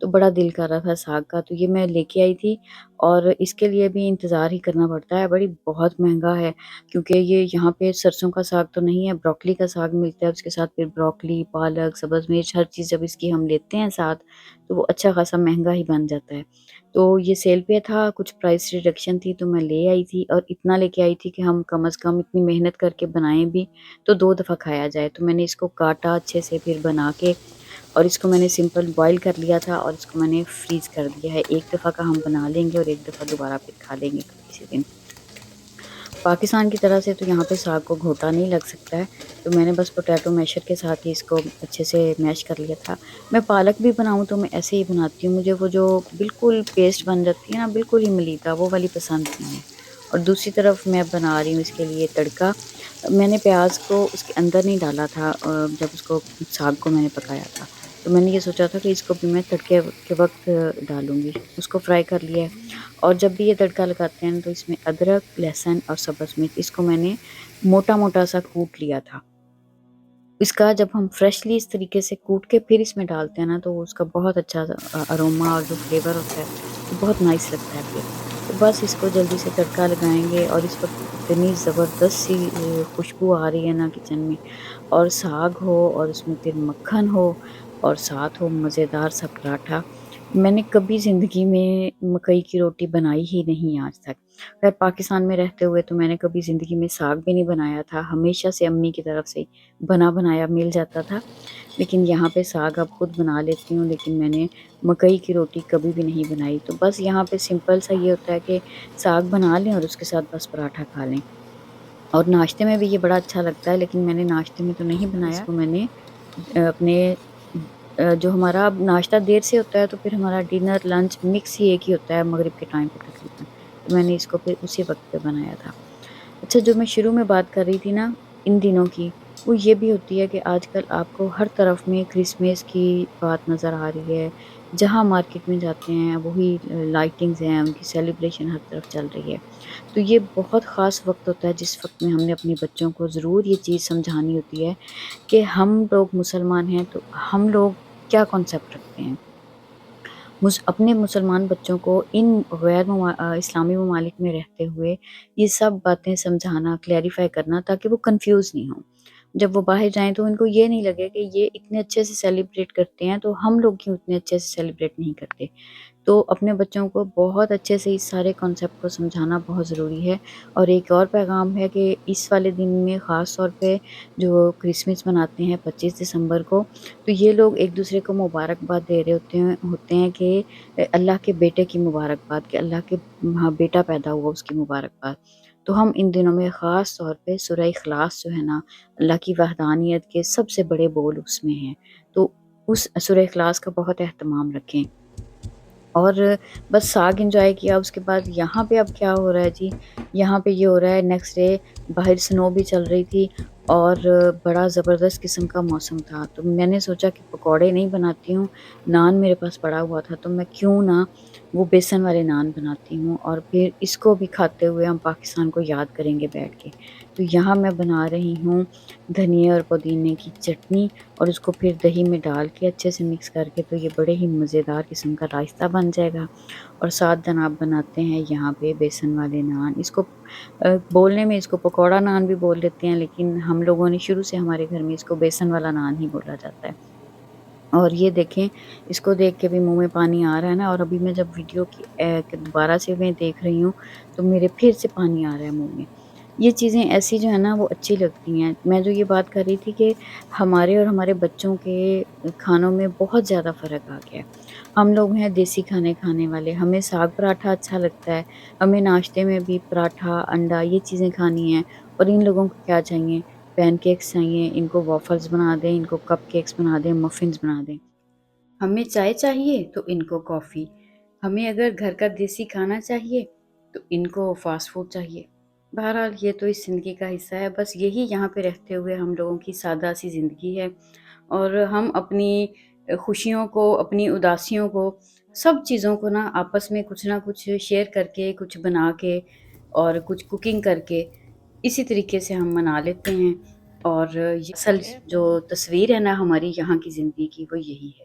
تو بڑا دل کر رہا تھا ساگ کا، تو یہ میں لے کے آئی تھی اور اس کے لیے بھی انتظار ہی کرنا پڑتا ہے، بہت مہنگا ہے کیونکہ یہ یہاں پہ سرسوں کا ساگ تو نہیں ہے، بروکلی کا ساگ ملتا ہے، اس کے ساتھ پھر بروکلی، پالک، سبز مرچ ہر چیز جب اس کی ہم لیتے ہیں ساتھ تو وہ اچھا خاصا مہنگا ہی بن جاتا ہے۔ تو یہ سیل پہ تھا، کچھ پرائس ریڈکشن تھی تو میں لے آئی تھی اور اتنا لے کے آئی تھی کہ ہم کم از کم اتنی محنت کر کے بنائیں بھی تو 2 دفعہ کھایا جائے۔ تو میں نے اس کو کاٹا اچھے سے، پھر بنا کے اور اس کو میں نے سمپل بوائل کر لیا تھا اور اس کو میں نے فریز کر دیا ہے۔ ایک دفعہ کا ہم بنا لیں گے اور ایک دفعہ دوبارہ پھر کھا لیں گے کسی دن۔ پاکستان کی طرح سے تو یہاں پہ ساگ کو گھوٹا نہیں لگ سکتا ہے، تو میں نے بس پوٹیٹو میشر کے ساتھ ہی اس کو اچھے سے میش کر لیا تھا۔ میں پالک بھی بناؤں تو میں ایسے ہی بناتی ہوں، مجھے وہ جو بالکل پیسٹ بن جاتی ہے نا، بالکل ہی ملیتا، وہ والی پسند نہیں ہے۔ اور دوسری طرف میں بنا رہی ہوں اس کے لیے تڑکا۔ میں نے پیاز کو اس کے اندر نہیں ڈالا تھا جب اس کو ساگ کو میں نے پکایا تھا، تو میں نے یہ سوچا تھا کہ اس کو بھی میں تڑکے کے وقت ڈالوں گی، اس کو فرائی کر لیا ہے۔ اور جب بھی یہ تڑکا لگاتے ہیں تو اس میں ادرک، لہسن اور سبز مرچ اس کو میں نے موٹا موٹا سا کوٹ لیا تھا۔ اس کا جب ہم فریشلی اس طریقے سے کوٹ کے پھر اس میں ڈالتے ہیں نا تو اس کا بہت اچھا اروما اور جو فلیور ہوتا ہے وہ بہت نائس لگتا ہے پھر۔ تو بس اس کو جلدی سے تڑکا لگائیں گے اور اس وقت اتنی زبردست سی خوشبو آ رہی ہے نا کچن میں، اور ساگ ہو اور اس میں پھر مکھن ہو اور ساتھ ہو مزیدار سا پراٹھا۔ میں نے کبھی زندگی میں مکئی کی روٹی بنائی ہی نہیں آج تک۔ خیر پاکستان میں رہتے ہوئے تو میں نے کبھی زندگی میں ساگ بھی نہیں بنایا تھا، ہمیشہ سے امی کی طرف سے بنا بنایا مل جاتا تھا، لیکن یہاں پہ ساگ اب خود بنا لیتی ہوں، لیکن میں نے مکئی کی روٹی کبھی بھی نہیں بنائی۔ تو بس یہاں پہ سمپل سا یہ ہوتا ہے کہ ساگ بنا لیں اور اس کے ساتھ بس پراٹھا کھا لیں، اور ناشتے میں بھی یہ بڑا اچھا لگتا ہے، لیکن میں نے ناشتے میں تو نہیں بنایا، اس کو میں نے اپنے جو ہمارا اب ناشتہ دیر سے ہوتا ہے تو پھر ہمارا ڈنر لنچ مکس ہی ایک ہی ہوتا ہے مغرب کے ٹائم پہ تقریباً، تو میں نے اس کو پھر اسی وقت پہ بنایا تھا۔ اچھا جو میں شروع میں بات کر رہی تھی نا ان دنوں کی، وہ یہ بھی ہوتی ہے کہ آج کل آپ کو ہر طرف میں کرسمس کی بات نظر آ رہی ہے، جہاں مارکیٹ میں جاتے ہیں وہی لائٹنگز ہیں، ان کی سیلیبریشن ہر طرف چل رہی ہے۔ تو یہ بہت خاص وقت ہوتا ہے جس وقت میں ہم نے اپنے بچوں کو ضرور یہ چیز سمجھانی ہوتی ہے کہ ہم لوگ مسلمان ہیں تو ہم لوگ کیا کانسیپٹ رکھتے ہیں۔ اپنے مسلمان بچوں کو ان اسلامی ممالک میں رہتے ہوئے یہ سب باتیں سمجھانا، کلیریفائی کرنا تاکہ وہ کنفیوز نہیں ہوں۔ جب وہ باہر جائیں تو ان کو یہ نہیں لگے کہ یہ اتنے اچھے سے سیلیبریٹ کرتے ہیں تو ہم لوگ کیوں اتنے اچھے سے سیلیبریٹ نہیں کرتے۔ تو اپنے بچوں کو بہت اچھے سے اس سارے کانسیپٹ کو سمجھانا بہت ضروری ہے۔ اور ایک اور پیغام ہے کہ اس والے دن میں خاص طور پہ جو کرسمس مناتے ہیں 25 دسمبر کو، تو یہ لوگ ایک دوسرے کو مبارکباد دے رہے ہوتے ہیں کہ اللہ کے بیٹے کی مبارکباد، کہ اللہ کے ہاں بیٹا پیدا ہوا اس کی مبارکباد۔ تو ہم ان دنوں میں خاص طور پہ سورہ اخلاص جو ہے نا، اللہ کی وحدانیت کے سب سے بڑے بول اس میں ہیں، تو اس سورہ اخلاص کا بہت اہتمام رکھیں۔ اور بس ساگ انجوائے کیا، اس کے بعد یہاں پہ اب کیا ہو رہا ہے جی، یہاں پہ یہ ہو رہا ہے نیکسٹ ڈے باہر سنو بھی چل رہی تھی اور بڑا زبردست قسم کا موسم تھا، تو میں نے سوچا کہ پکوڑے نہیں بناتی ہوں، نان میرے پاس پڑا ہوا تھا تو میں کیوں نہ وہ بیسن والے نان بناتی ہوں اور پھر اس کو بھی کھاتے ہوئے ہم پاکستان کو یاد کریں گے بیٹھ کے۔ تو یہاں میں بنا رہی ہوں دھنیا اور پودینے کی چٹنی اور اس کو پھر دہی میں ڈال کے اچھے سے مکس کر کے، تو یہ بڑے ہی مزیدار قسم کا رائستہ بن جائے گا۔ اور ساتھ جناب بناتے ہیں یہاں پہ بیسن والے نان، اس کو بولنے میں اس کو پکوڑا نان بھی بول دیتے ہیں، لیکن ہم لوگوں نے شروع سے ہمارے گھر میں اس کو بیسن والا نان ہی بولا جاتا ہے۔ اور یہ دیکھیں، اس کو دیکھ کے بھی منہ میں پانی آ رہا ہے نا، اور ابھی میں جب ویڈیو کی دوبارہ سے میں دیکھ رہی ہوں تو میرے پھر سے پانی آ رہا ہے منہ میں۔ یہ چیزیں ایسی جو ہے نا وہ اچھی لگتی ہیں۔ میں جو یہ بات کر رہی تھی کہ ہمارے اور ہمارے بچوں کے کھانوں میں بہت زیادہ فرق آ گیا ہے۔ ہم لوگ ہیں دیسی کھانے کھانے والے، ہمیں ساگ پراٹھا اچھا لگتا ہے، ہمیں ناشتے میں بھی پراٹھا، انڈا یہ چیزیں کھانی ہیں، اور ان لوگوں کو کیا چاہیے؟ پین کیکس چاہیے، ان کو وافلز بنا دیں، ان کو کپ کیکس بنا دیں، مفنز بنا دیں۔ ہمیں چائے چاہیے تو ان کو کافی، ہمیں اگر گھر کا دیسی کھانا چاہیے تو ان کو فاسٹ فوڈ چاہیے۔ بہرحال یہ تو اس زندگی کا حصہ ہے، بس یہی یہاں پہ رہتے ہوئے ہم لوگوں کی سادہ سی زندگی ہے، اور ہم اپنی خوشیوں کو، اپنی اداسیوں کو، سب چیزوں کو نا آپس میں کچھ نہ کچھ شیئر کر کے، کچھ بنا کے اور کچھ کوکنگ کر کے اسی طریقے سے ہم منا لیتے ہیں، اور یہ اصل جو تصویر ہے نا ہماری یہاں کی زندگی کی وہ یہی ہے۔